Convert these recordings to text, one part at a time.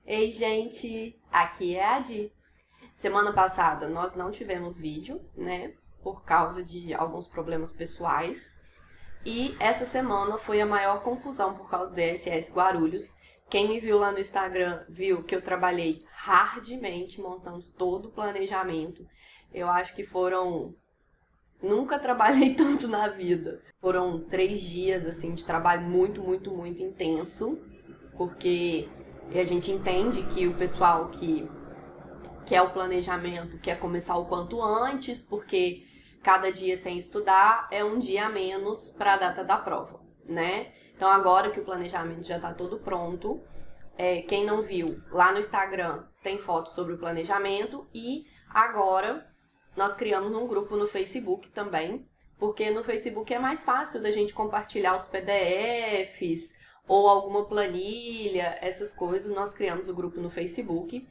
Ei, gente, aqui é a Di. Semana passada nós não tivemos vídeo, né, por causa de alguns problemas pessoais. E essa semana foi a maior confusão por causa do ESS Guarulhos. Quem me viu lá no Instagram viu que eu trabalhei hardmente montando todo o planejamento. Eu acho que foram... Nunca trabalhei tanto na vida. Foram 3 dias, assim, de trabalho muito intenso. Porque a gente entende que o pessoal que quer o planejamento quer começar o quanto antes, porque cada dia sem estudar é um dia a menos para a data da prova, né? Então agora que o planejamento já está todo pronto, quem não viu, lá no Instagram tem fotos sobre o planejamento e agora nós criamos um grupo no Facebook também, porque no Facebook é mais fácil da gente compartilhar os PDFs ou alguma planilha, essas coisas. Nós criamos o grupo no Facebook,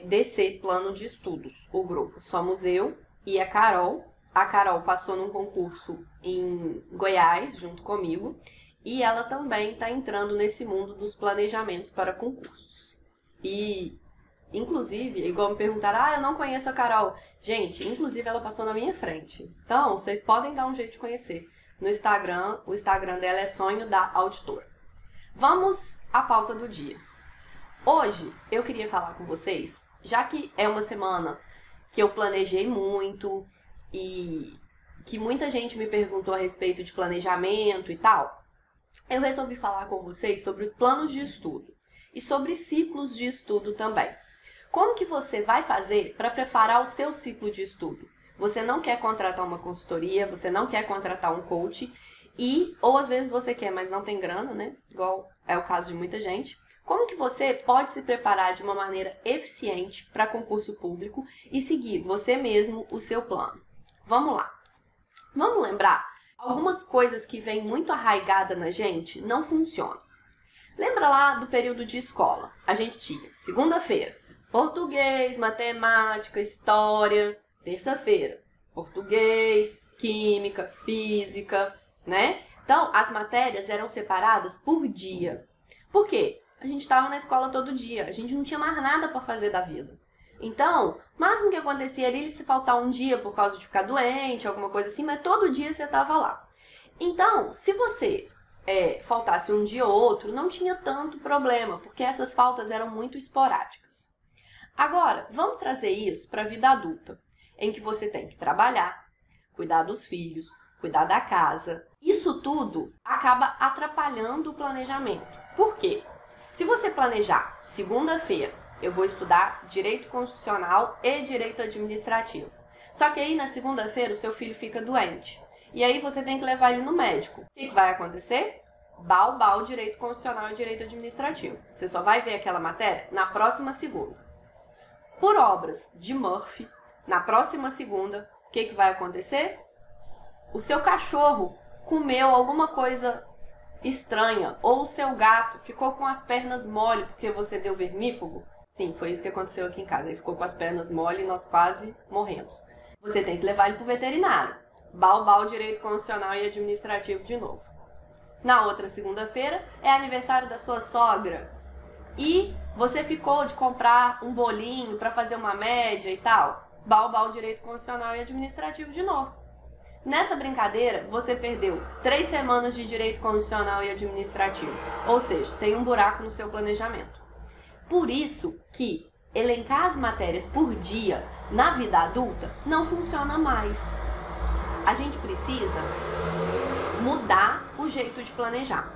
DC Plano de Estudos, o grupo. Somos eu e a Carol. A Carol passou num concurso em Goiás, junto comigo, e ela também está entrando nesse mundo dos planejamentos para concursos. E, inclusive, igual me perguntaram, eu não conheço a Carol. Gente, inclusive ela passou na minha frente. Então, vocês podem dar um jeito de conhecer. No Instagram, o Instagram dela é Sonho da Auditora. Vamos à pauta do dia. Hoje eu queria falar com vocês, já que é uma semana que eu planejei muito e que muita gente me perguntou a respeito de planejamento e tal, eu resolvi falar com vocês sobre planos de estudo e sobre ciclos de estudo também. Como que você vai fazer para preparar o seu ciclo de estudo? Você não quer contratar uma consultoria, você não quer contratar um coach ou às vezes você quer, mas não tem grana, né? Igual é o caso de muita gente. Como que você pode se preparar de uma maneira eficiente para concurso público e seguir você mesmo o seu plano? Vamos lá. Vamos lembrar? Algumas coisas que vêm muito arraigada na gente não funcionam. Lembra lá do período de escola? A gente tinha segunda-feira, português, matemática, história. Terça-feira, português, química, física, né? Então, as matérias eram separadas por dia. Por quê? A gente estava na escola todo dia, a gente não tinha mais nada para fazer da vida. Então, o máximo que acontecia ali, se faltar um dia por causa de ficar doente, alguma coisa assim, mas todo dia você estava lá. Então, se você faltasse um dia ou outro, não tinha tanto problema, porque essas faltas eram muito esporádicas. Agora, vamos trazer isso para a vida adulta, em que você tem que trabalhar, cuidar dos filhos, cuidar da casa. Isso tudo acaba atrapalhando o planejamento. Por quê? Se você planejar, segunda-feira, eu vou estudar Direito Constitucional e Direito Administrativo. Só que aí, na segunda-feira, o seu filho fica doente. E aí você tem que levar ele no médico. O que vai acontecer? Bal, Direito Constitucional e Direito Administrativo. Você só vai ver aquela matéria na próxima segunda. Por obras de Murphy, na próxima segunda, o que vai acontecer? O seu cachorro comeu alguma coisa estranha, ou o seu gato ficou com as pernas mole porque você deu vermífugo. Sim, foi isso que aconteceu aqui em casa. Ele ficou com as pernas mole e nós quase morremos. Você tem que levar ele para o veterinário. Bal, Direito Constitucional e Administrativo de novo. Na outra segunda-feira é aniversário da sua sogra. E você ficou de comprar um bolinho para fazer uma média e tal. Bal, Direito Constitucional e Administrativo de novo. Nessa brincadeira, você perdeu 3 semanas de Direito Constitucional e Administrativo. Ou seja, tem um buraco no seu planejamento. Por isso que elencar as matérias por dia na vida adulta não funciona mais. A gente precisa mudar o jeito de planejar.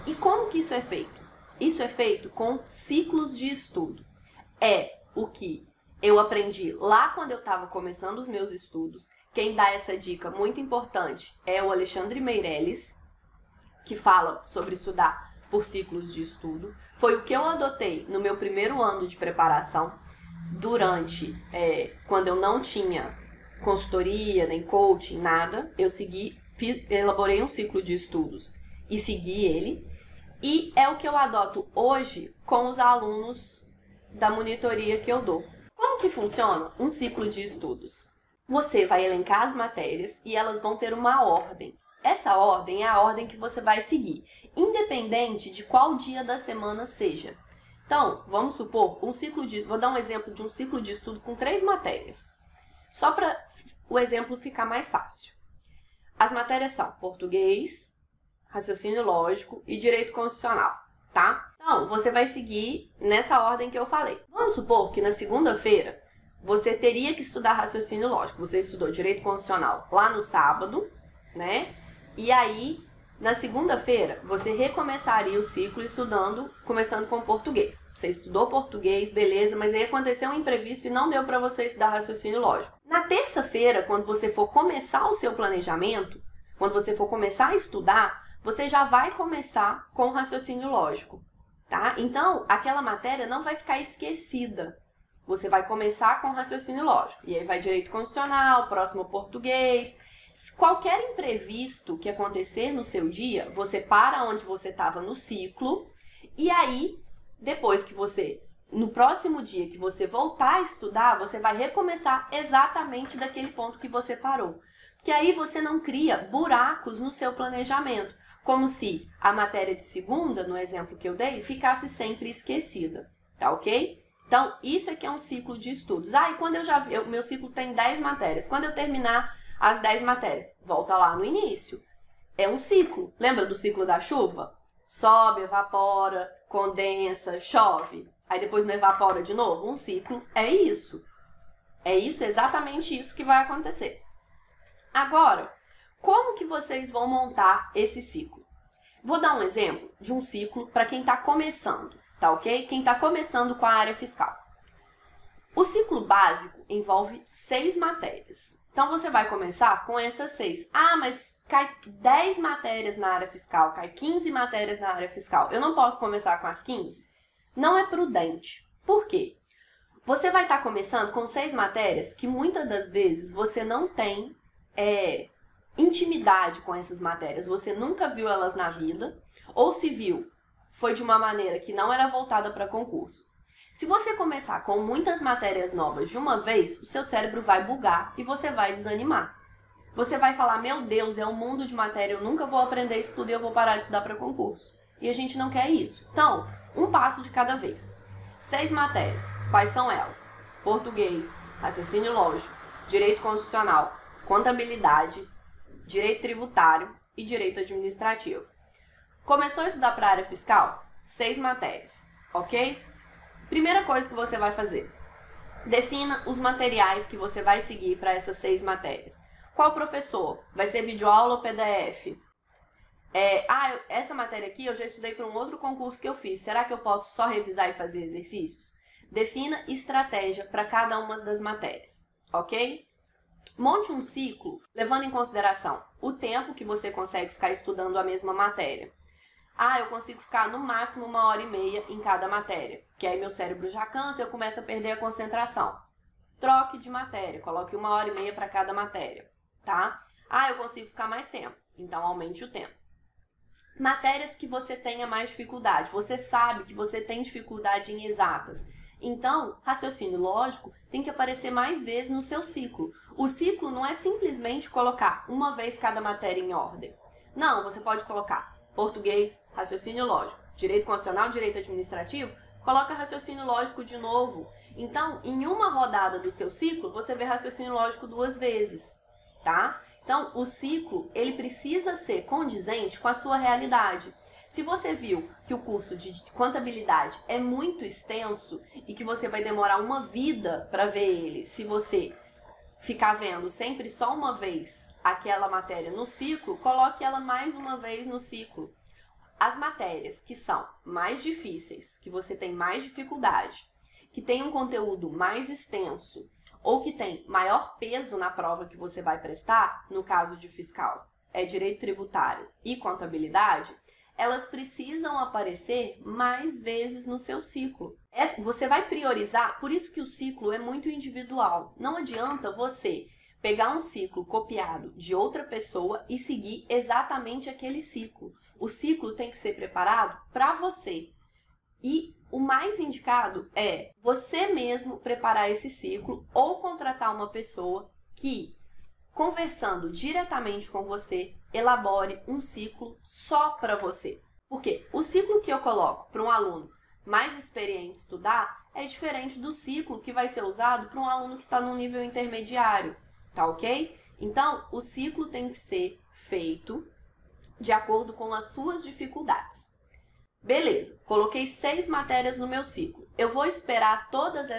E como que isso é feito? Isso é feito com ciclos de estudo. É o que eu aprendi lá quando eu estava começando os meus estudos. Quem dá essa dica muito importante é o Alexandre Meirelles, que fala sobre estudar por ciclos de estudo. Foi o que eu adotei no meu primeiro ano de preparação, quando eu não tinha consultoria, nem coaching, nada. Eu elaborei um ciclo de estudos e segui ele. E é o que eu adoto hoje com os alunos da monitoria que eu dou. Como que funciona um ciclo de estudos? Você vai elencar as matérias e elas vão ter uma ordem. Essa ordem é a ordem que você vai seguir, independente de qual dia da semana seja. Então, vamos supor, vou dar um exemplo de um ciclo de estudo com 3 matérias, só para o exemplo ficar mais fácil. As matérias são português, raciocínio lógico e direito constitucional, tá? Então, você vai seguir nessa ordem que eu falei. Vamos supor que na segunda-feira você teria que estudar raciocínio lógico. Você estudou direito constitucional lá no sábado, né? E aí, na segunda-feira, você recomeçaria o ciclo começando com português. Você estudou português, beleza, mas aí aconteceu um imprevisto e não deu para você estudar raciocínio lógico. Na terça-feira, quando você for começar o seu planejamento, quando você for começar a estudar, você já vai começar com raciocínio lógico, tá? Então, aquela matéria não vai ficar esquecida. Você vai começar com raciocínio lógico. E aí vai direito constitucional, próximo português. Qualquer imprevisto que acontecer no seu dia, você para onde você estava no ciclo. E aí, depois que no próximo dia que você voltar a estudar, você vai recomeçar exatamente daquele ponto que você parou. Porque aí você não cria buracos no seu planejamento. Como se a matéria de segunda, no exemplo que eu dei, ficasse sempre esquecida. Tá ok? Então, isso aqui é um ciclo de estudos. E quando o meu ciclo tem 10 matérias. Quando eu terminar as 10 matérias, volta lá no início. É um ciclo. Lembra do ciclo da chuva? Sobe, evapora, condensa, chove. Aí depois não evapora de novo. Um ciclo é isso. É exatamente isso que vai acontecer. Agora, como que vocês vão montar esse ciclo? Vou dar um exemplo de um ciclo para quem está começando. Tá ok? Quem está começando com a área fiscal. O ciclo básico envolve 6 matérias. Então, você vai começar com essas 6. Mas cai 10 matérias na área fiscal, cai 15 matérias na área fiscal. Eu não posso começar com as 15? Não é prudente. Por quê? Você vai estar começando com 6 matérias que muitas das vezes você não tem intimidade com essas matérias. Você nunca viu elas na vida, ou se viu, foi de uma maneira que não era voltada para concurso. Se você começar com muitas matérias novas de uma vez, o seu cérebro vai bugar e você vai desanimar. Você vai falar, meu Deus, é um mundo de matéria, eu nunca vou aprender isso tudo e eu vou parar de estudar para concurso. E a gente não quer isso. Então, um passo de cada vez. 6 matérias. Quais são elas? Português, raciocínio lógico, direito constitucional, contabilidade, direito tributário e direito administrativo. Começou a estudar para a área fiscal? 6 matérias, ok? Primeira coisa que você vai fazer. Defina os materiais que você vai seguir para essas 6 matérias. Qual professor? Vai ser videoaula ou PDF? Essa matéria aqui eu já estudei para um outro concurso que eu fiz. Será que eu posso só revisar e fazer exercícios? Defina estratégia para cada uma das matérias, ok? Monte um ciclo levando em consideração o tempo que você consegue ficar estudando a mesma matéria. Eu consigo ficar no máximo 1h30 em cada matéria, que aí meu cérebro já cansa e eu começo a perder a concentração. Troque de matéria, coloque 1h30 para cada matéria, tá? Eu consigo ficar mais tempo, então aumente o tempo. Matérias que você tenha mais dificuldade, você sabe que você tem dificuldade em exatas. Então, raciocínio lógico tem que aparecer mais vezes no seu ciclo. O ciclo não é simplesmente colocar uma vez cada matéria em ordem. Não, você pode colocar português, raciocínio lógico, direito constitucional, direito administrativo, coloca raciocínio lógico de novo. Então, em uma rodada do seu ciclo, você vê raciocínio lógico 2 vezes, tá? Então, o ciclo, ele precisa ser condizente com a sua realidade. Se você viu que o curso de contabilidade é muito extenso e que você vai demorar uma vida para ver ele, se você ficar vendo sempre só uma vez aquela matéria no ciclo, coloque ela mais uma vez no ciclo. As matérias que são mais difíceis, que você tem mais dificuldade, que tem um conteúdo mais extenso ou que tem maior peso na prova que você vai prestar, no caso de fiscal, é direito tributário e contabilidade, elas precisam aparecer mais vezes no seu ciclo. Você vai priorizar, por isso que o ciclo é muito individual. Não adianta você pegar um ciclo copiado de outra pessoa e seguir exatamente aquele ciclo. O ciclo tem que ser preparado para você. E o mais indicado é você mesmo preparar esse ciclo ou contratar uma pessoa que, conversando diretamente com você, elabore um ciclo só para você. Porque o ciclo que eu coloco para um aluno mais experiente estudar é diferente do ciclo que vai ser usado para um aluno que está no nível intermediário, tá ok? Então, o ciclo tem que ser feito de acordo com as suas dificuldades. Beleza, coloquei 6 matérias no meu ciclo. Eu vou esperar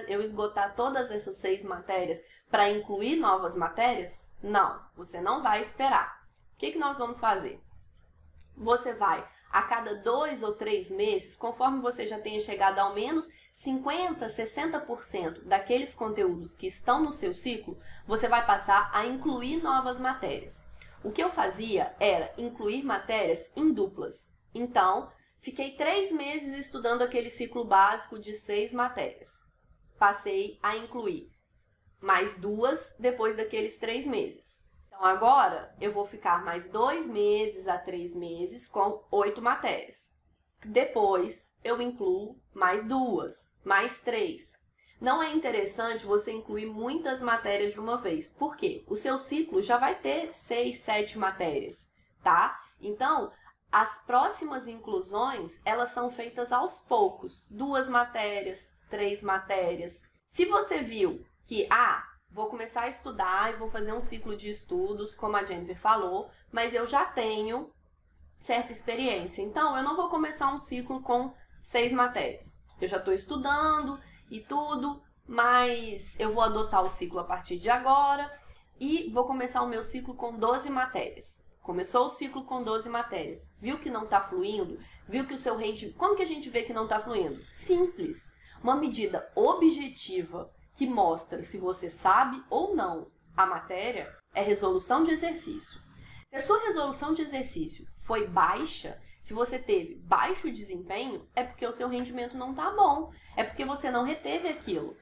eu esgotar todas essas 6 matérias para incluir novas matérias? Não, você não vai esperar. O que nós vamos fazer? Você vai, a cada 2 ou 3 meses, conforme você já tenha chegado ao menos 50%, 60% daqueles conteúdos que estão no seu ciclo, você vai passar a incluir novas matérias. O que eu fazia era incluir matérias em duplas. Então, fiquei 3 meses estudando aquele ciclo básico de 6 matérias. Passei a incluir mais 2 depois daqueles 3 meses. Então, agora, eu vou ficar mais 2 meses a 3 meses com 8 matérias. Depois, eu incluo mais 2, mais 3. Não é interessante você incluir muitas matérias de uma vez. Por quê? O seu ciclo já vai ter 6, 7 matérias, tá? Então, as próximas inclusões, elas são feitas aos poucos. 2 matérias, 3 matérias. Se você viu que, vou começar a estudar e vou fazer um ciclo de estudos, como a Jennifer falou, mas eu já tenho certa experiência. Então, eu não vou começar um ciclo com 6 matérias. Eu já estou estudando e tudo, mas eu vou adotar o ciclo a partir de agora e vou começar o meu ciclo com 12 matérias. Começou o ciclo com 12 matérias. Viu que não está fluindo? Viu que o seu rendimento... Como que a gente vê que não está fluindo? Simples. Uma medida objetiva que mostra se você sabe ou não a matéria é resolução de exercício. Se a sua resolução de exercício foi baixa, se você teve baixo desempenho, é porque o seu rendimento não está bom, é porque você não reteve aquilo.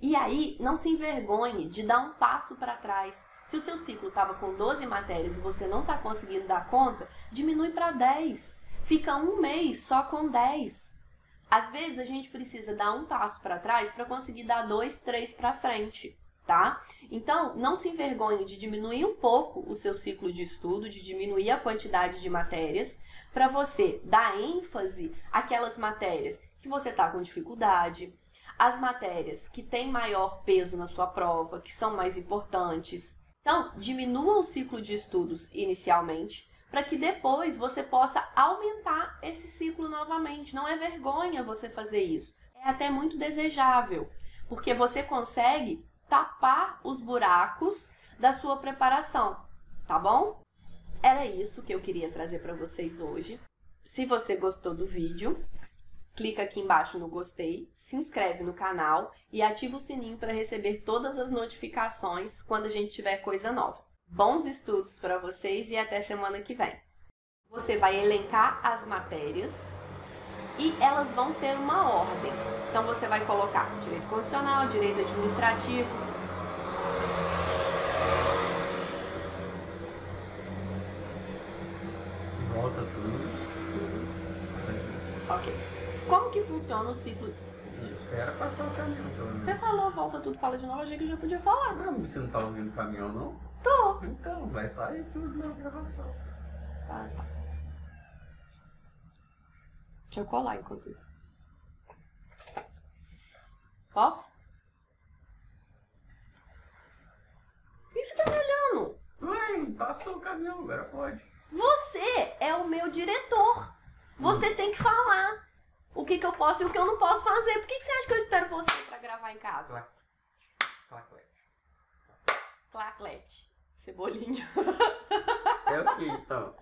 E aí, não se envergonhe de dar um passo para trás. Se o seu ciclo estava com 12 matérias e você não está conseguindo dar conta, diminui para 10. Fica um mês só com 10. Às vezes, a gente precisa dar um passo para trás para conseguir dar 2, 3 para frente, tá? Então, não se envergonhe de diminuir um pouco o seu ciclo de estudo, de diminuir a quantidade de matérias, para você dar ênfase àquelas matérias que você está com dificuldade, as matérias que têm maior peso na sua prova, que são mais importantes. Então, diminua o ciclo de estudos inicialmente, para que depois você possa aumentar esse ciclo novamente. Não é vergonha você fazer isso. É até muito desejável, porque você consegue tapar os buracos da sua preparação, tá bom? Era isso que eu queria trazer para vocês hoje. Se você gostou do vídeo, clica aqui embaixo no gostei, se inscreve no canal e ativa o sininho para receber todas as notificações quando a gente tiver coisa nova. Bons estudos para vocês e até semana que vem. Você vai elencar as matérias e elas vão ter uma ordem. Então você vai colocar direito constitucional, direito administrativo. Volta tudo. Ok. Como que funciona o ciclo? Espera passar o caminhão. Você falou, volta tudo, fala de novo, achei que já podia falar. Não, você não tá ouvindo o caminhão, não? Tô. Então, vai sair tudo na gravação. Ah, tá. Deixa eu colar enquanto isso. Posso? Por que você tá me olhando? Ué, passou o caminhão, agora pode. Você é o meu diretor. Você tem que falar o que eu posso e o que eu não posso fazer. Por que você acha que eu espero você pra gravar em casa? Claclete. Claclete. Cebolinha. É o que então?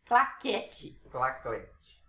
Claquete. Claclete.